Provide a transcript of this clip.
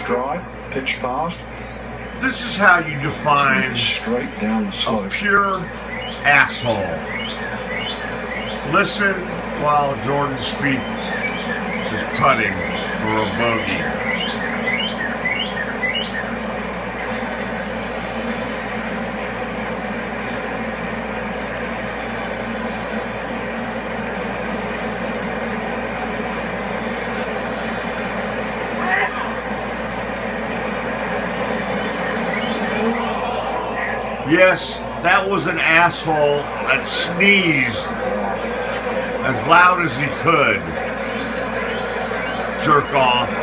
dry, pitch past. This is how you define Straight down the a slope. pure asshole. Listen while Jordan Spieth is putting for a bogey. Yes, that was an asshole that sneezed as loud as he could. Jerk off.